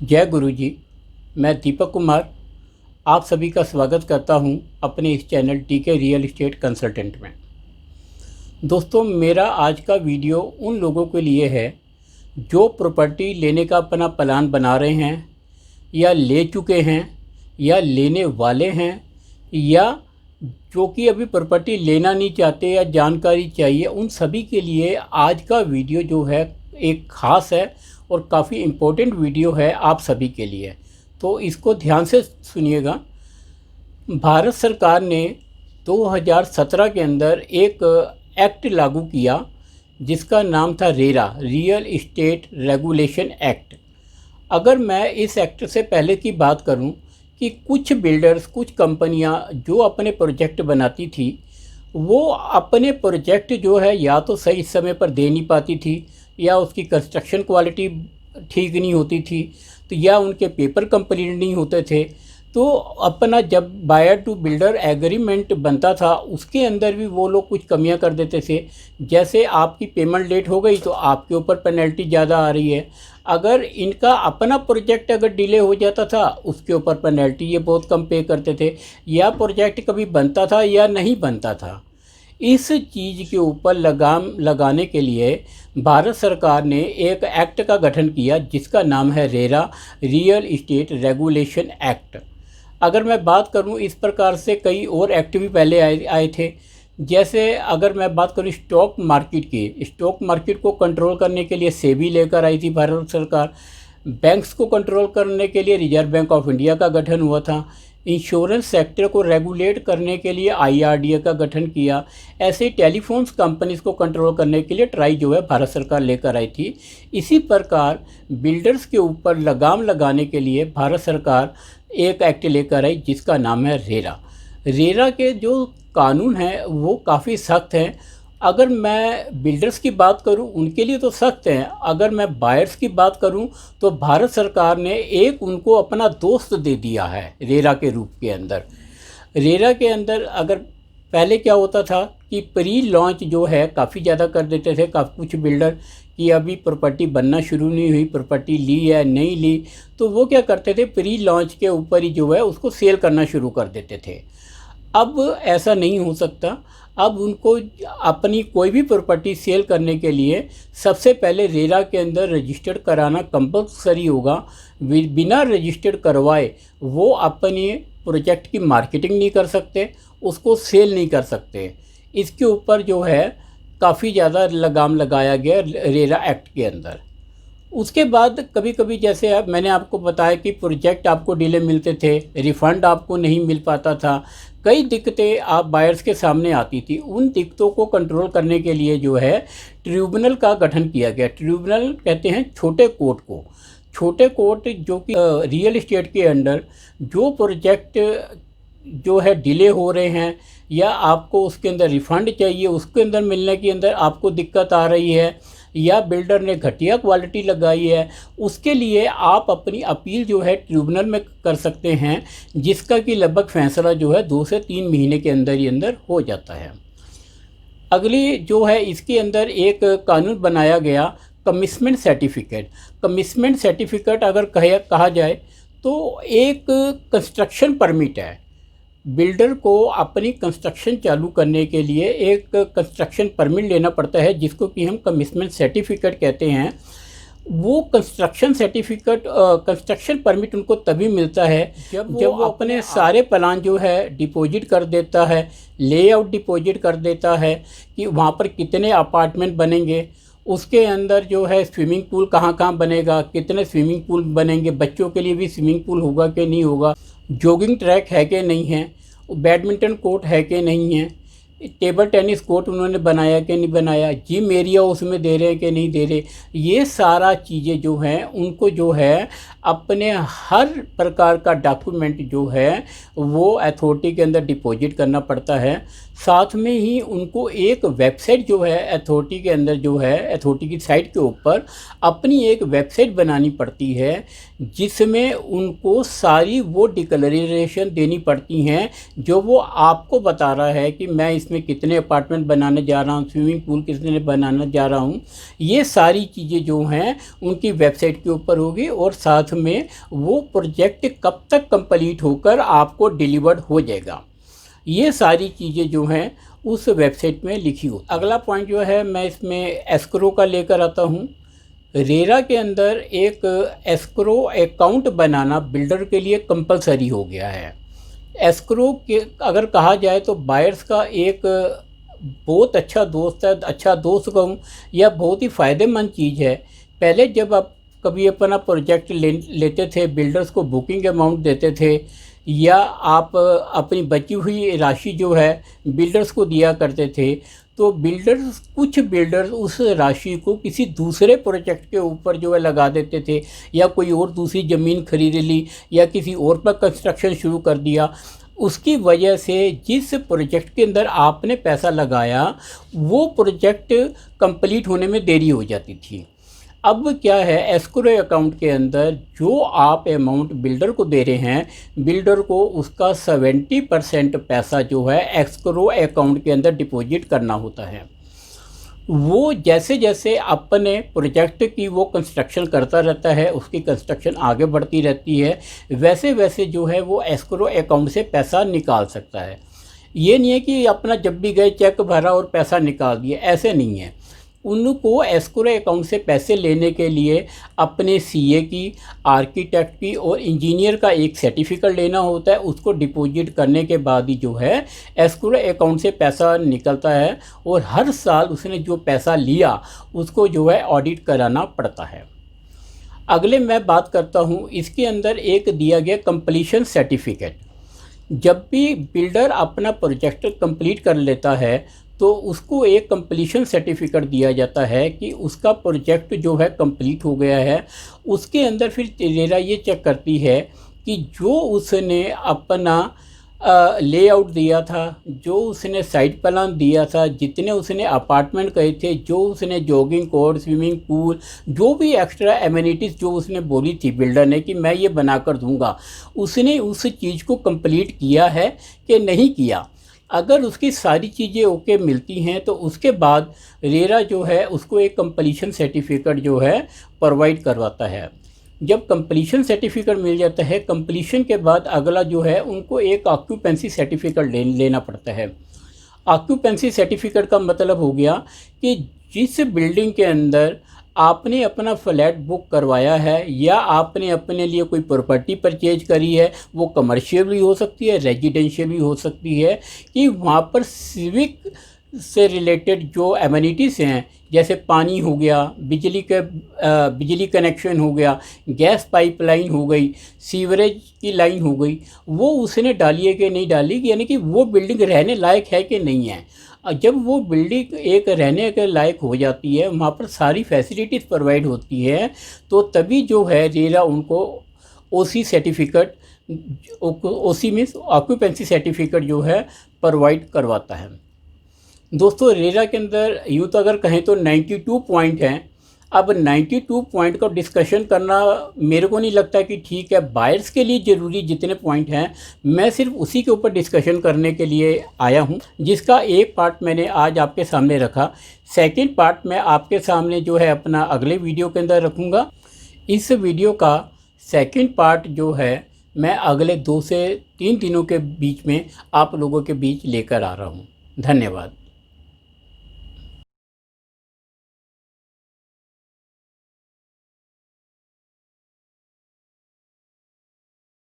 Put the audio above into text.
जय गुरु जी। मैं दीपक कुमार आप सभी का स्वागत करता हूं अपने इस चैनल टीके रियल एस्टेट कंसल्टेंट में। दोस्तों, मेरा आज का वीडियो उन लोगों के लिए है जो प्रॉपर्टी लेने का अपना प्लान बना रहे हैं या ले चुके हैं या लेने वाले हैं, या जो कि अभी प्रॉपर्टी लेना नहीं चाहते या जानकारी चाहिए, उन सभी के लिए आज का वीडियो जो है एक ख़ास है और काफ़ी इम्पोर्टेंट वीडियो है आप सभी के लिए। तो इसको ध्यान से सुनिएगा। भारत सरकार ने 2017 के अंदर एक एक्ट लागू किया जिसका नाम था RERA, real estate regulation act. अगर मैं इस एक्ट से पहले की बात करूं कि कुछ बिल्डर्स, कुछ कंपनियां जो अपने प्रोजेक्ट बनाती थी, वो अपने प्रोजेक्ट जो है या तो सही समय पर दे नहीं पाती थी, या उसकी कंस्ट्रक्शन क्वालिटी ठीक नहीं होती थी, तो या उनके पेपर कंप्लीट नहीं होते थे। तो अपना जब बायर टू बिल्डर एग्रीमेंट बनता था उसके अंदर भी वो लोग कुछ कमियां कर देते थे। जैसे आपकी पेमेंट लेट हो गई तो आपके ऊपर पेनल्टी ज़्यादा आ रही है। अगर इनका अपना प्रोजेक्ट अगर डिले हो जाता था उसके ऊपर पेनल्टी ये बहुत कम पे करते थे, या प्रोजेक्ट कभी बनता था या नहीं बनता था। इस चीज़ के ऊपर लगाम लगाने के लिए भारत सरकार ने एक एक्ट का गठन किया जिसका नाम है RERA, real estate regulation act. अगर मैं बात करूं, इस प्रकार से कई और एक्ट भी पहले आए थे। जैसे अगर मैं बात करूं स्टॉक मार्केट की, स्टॉक मार्केट को कंट्रोल करने के लिए सेबी लेकर आई थी भारत सरकार। बैंक्स को कंट्रोल करने के लिए रिजर्व बैंक ऑफ इंडिया का गठन हुआ था। इंश्योरेंस सेक्टर को रेगुलेट करने के लिए आईआरडीए का गठन किया। ऐसे टेलीफोन्स कंपनीज को कंट्रोल करने के लिए ट्राई जो है भारत सरकार लेकर आई थी। इसी प्रकार बिल्डर्स के ऊपर लगाम लगाने के लिए भारत सरकार एक एक्ट लेकर आई जिसका नाम है रेरा। रेरा के जो कानून हैं वो काफ़ी सख्त हैं। अगर मैं बिल्डर्स की बात करूं उनके लिए तो सख्त हैं, अगर मैं बायर्स की बात करूं तो भारत सरकार ने एक उनको अपना दोस्त दे दिया है रेरा के रूप के अंदर। रेरा के अंदर अगर पहले क्या होता था कि प्री लॉन्च जो है काफ़ी ज़्यादा कर देते थे कुछ बिल्डर, कि अभी प्रॉपर्टी बनना शुरू नहीं हुई, प्रॉपर्टी ली है नहीं ली, तो वो क्या करते थे प्री लॉन्च के ऊपर ही जो है उसको सेल करना शुरू कर देते थे। अब ऐसा नहीं हो सकता। अब उनको अपनी कोई भी प्रॉपर्टी सेल करने के लिए सबसे पहले रेरा के अंदर रजिस्टर्ड कराना कंपल्सरी होगा। बिना रजिस्टर्ड करवाए वो अपने प्रोजेक्ट की मार्केटिंग नहीं कर सकते, उसको सेल नहीं कर सकते। इसके ऊपर जो है काफ़ी ज़्यादा लगाम लगाया गया रेरा एक्ट के अंदर। उसके बाद कभी कभी जैसे अब मैंने आपको बताया कि प्रोजेक्ट आपको डिले मिलते थे, रिफ़ंड आपको नहीं मिल पाता था, कई दिक्कतें आप बायर्स के सामने आती थी। उन दिक्कतों को कंट्रोल करने के लिए जो है ट्रिब्यूनल का गठन किया गया। ट्रिब्यूनल कहते हैं छोटे कोर्ट को। छोटे कोर्ट जो कि रियल इस्टेट के अंडर जो प्रोजेक्ट जो है डिले हो रहे हैं या आपको उसके अंदर रिफ़ंड चाहिए, उसके अंदर मिलने के अंदर आपको दिक्कत आ रही है, या बिल्डर ने घटिया क्वालिटी लगाई है, उसके लिए आप अपनी अपील जो है ट्रिब्यूनल में कर सकते हैं, जिसका कि लगभग फैसला जो है 2 से 3 महीने के अंदर ही अंदर हो जाता है। अगली जो है इसके अंदर एक कानून बनाया गया कमिटमेंट सर्टिफिकेट। कमिटमेंट सर्टिफिकेट अगर कहा जाए तो एक कंस्ट्रक्शन परमिट है। बिल्डर को अपनी कंस्ट्रक्शन चालू करने के लिए एक कंस्ट्रक्शन परमिट लेना पड़ता है जिसको कि हम कमिटमेंट सर्टिफिकेट कहते हैं। वो कंस्ट्रक्शन सर्टिफिकेट कंस्ट्रक्शन परमिट उनको तभी मिलता है जब वो अपने सारे प्लान जो है डिपॉजिट कर देता है, लेआउट डिपॉजिट कर देता है कि वहाँ पर कितने अपार्टमेंट बनेंगे, उसके अंदर जो है स्विमिंग पूल कहाँ कहाँ बनेगा, कितने स्विमिंग पूल बनेंगे, बच्चों के लिए भी स्विमिंग पूल होगा कि नहीं होगा, जॉगिंग ट्रैक है कि नहीं है, बैडमिंटन कोर्ट है कि नहीं है, टेबल टेनिस कोर्ट उन्होंने बनाया कि नहीं बनाया, जिम एरिया उसमें दे रहे हैं कि नहीं दे रहे। ये सारा चीज़ें जो हैं उनको जो है अपने हर प्रकार का डॉक्यूमेंट जो है वो अथॉरिटी के अंदर डिपॉजिट करना पड़ता है। साथ में ही उनको एक वेबसाइट जो है अथॉरिटी के अंदर जो है अथॉरिटी की साइट के ऊपर अपनी एक वेबसाइट बनानी पड़ती है जिसमें उनको सारी वो डिक्लेरेशन देनी पड़ती हैं जो वो आपको बता रहा है कि मैं इस इसमें कितने अपार्टमेंट बनाने जा रहा हूँ, स्विमिंग पूल कितने बनाना जा रहा हूँ, ये सारी चीज़ें जो हैं उनकी वेबसाइट के ऊपर होगी। और साथ में वो प्रोजेक्ट कब तक कंप्लीट होकर आपको डिलीवर्ड हो जाएगा, ये सारी चीज़ें जो हैं उस वेबसाइट में लिखी हो। अगला पॉइंट जो है मैं इसमें एस्क्रो का लेकर आता हूँ। रेरा के अंदर एक एस्क्रो अकाउंट बनाना बिल्डर के लिए कंपलसरी हो गया है। एस्क्रो के अगर कहा जाए तो बायर्स का एक बहुत अच्छा दोस्त है, अच्छा दोस्त कहूँ या बहुत ही फ़ायदेमंद चीज़ है। पहले जब आप कभी अपना प्रोजेक्ट लेते थे, बिल्डर्स को बुकिंग अमाउंट देते थे या आप अपनी बची हुई राशि जो है बिल्डर्स को दिया करते थे, तो कुछ बिल्डर्स उस राशि को किसी दूसरे प्रोजेक्ट के ऊपर जो है लगा देते थे, या कोई और दूसरी ज़मीन खरीद ली या किसी और पर कंस्ट्रक्शन शुरू कर दिया। उसकी वजह से जिस प्रोजेक्ट के अंदर आपने पैसा लगाया वो प्रोजेक्ट कंप्लीट होने में देरी हो जाती थी। अब क्या है, एस्क्रो अकाउंट के अंदर जो आप अमाउंट बिल्डर को दे रहे हैं, बिल्डर को उसका 70% पैसा जो है एस्क्रो अकाउंट के अंदर डिपॉजिट करना होता है। वो जैसे जैसे अपने प्रोजेक्ट की वो कंस्ट्रक्शन करता रहता है, उसकी कंस्ट्रक्शन आगे बढ़ती रहती है, वैसे वैसे जो है वो एस्क्रो अकाउंट से पैसा निकाल सकता है। ये नहीं है कि अपना जब भी गए चेक भरा और पैसा निकाल दिया, ऐसे नहीं है। उनको एस्क्रो अकाउंट से पैसे लेने के लिए अपने सीए की, आर्किटेक्ट की और इंजीनियर का एक सर्टिफिकेट लेना होता है। उसको डिपॉजिट करने के बाद ही जो है एस्क्रो अकाउंट से पैसा निकलता है, और हर साल उसने जो पैसा लिया उसको जो है ऑडिट कराना पड़ता है। अगले मैं बात करता हूँ, इसके अंदर एक दिया गया कंप्लीशन सर्टिफिकेट। जब भी बिल्डर अपना प्रोजेक्ट कंप्लीट कर लेता है तो उसको एक कंप्लीशन सर्टिफिकेट दिया जाता है कि उसका प्रोजेक्ट जो है कंप्लीट हो गया है। उसके अंदर फिर रेरा ये चेक करती है कि जो उसने अपना लेआउट दिया था, जो उसने साइट प्लान दिया था, जितने उसने अपार्टमेंट कहे थे, जो उसने जॉगिंग कोर्ट, स्विमिंग पूल, जो भी एक्स्ट्रा एमिनिटीज़ जो उसने बोली थी बिल्डर ने कि मैं ये बनाकर दूंगा, उसने उस चीज़ को कंप्लीट किया है कि नहीं किया। अगर उसकी सारी चीज़ें ओके मिलती हैं तो उसके बाद रेरा जो है उसको एक कंप्लीशन सर्टिफिकेट जो है प्रोवाइड करवाता है। जब कंप्लीशन सर्टिफिकेट मिल जाता है, कंप्लीशन के बाद अगला जो है उनको एक ऑक्यूपेंसी सर्टिफिकेट लेना पड़ता है। ऑक्यूपेंसी सर्टिफिकेट का मतलब हो गया कि जिस बिल्डिंग के अंदर आपने अपना फ्लैट बुक करवाया है या आपने अपने लिए कोई प्रॉपर्टी परचेज करी है, वो कमर्शियल भी हो सकती है, रेजिडेंशियल भी हो सकती है, कि वहाँ पर सिविक से रिलेटेड जो एमिनिटीज़ हैं, जैसे पानी हो गया, बिजली कनेक्शन हो गया, गैस पाइपलाइन हो गई, सीवरेज की लाइन हो गई, वो उसने डाली है कि नहीं डाली, यानी कि वो बिल्डिंग रहने लायक है कि नहीं है। जब वो बिल्डिंग एक रहने के लायक हो जाती है, वहाँ पर सारी फैसिलिटीज़ प्रोवाइड होती है, तो तभी जो है रेरा उनको ओसी सर्टिफिकेट, ओसी मीन्स ऑक्यूपेंसी सर्टिफिकेट जो है प्रोवाइड करवाता है। दोस्तों रेरा के अंदर यूँ तो अगर कहें तो 92 पॉइंट हैं। अब 92 पॉइंट का डिस्कशन करना मेरे को नहीं लगता कि ठीक है। बायर्स के लिए ज़रूरी जितने पॉइंट हैं, मैं सिर्फ उसी के ऊपर डिस्कशन करने के लिए आया हूं, जिसका एक पार्ट मैंने आज आपके सामने रखा। सेकंड पार्ट मैं आपके सामने जो है अपना अगले वीडियो के अंदर रखूँगा। इस वीडियो का सेकंड पार्ट जो है मैं अगले 2 से 3 दिनों के बीच में आप लोगों के बीच लेकर आ रहा हूँ। धन्यवाद।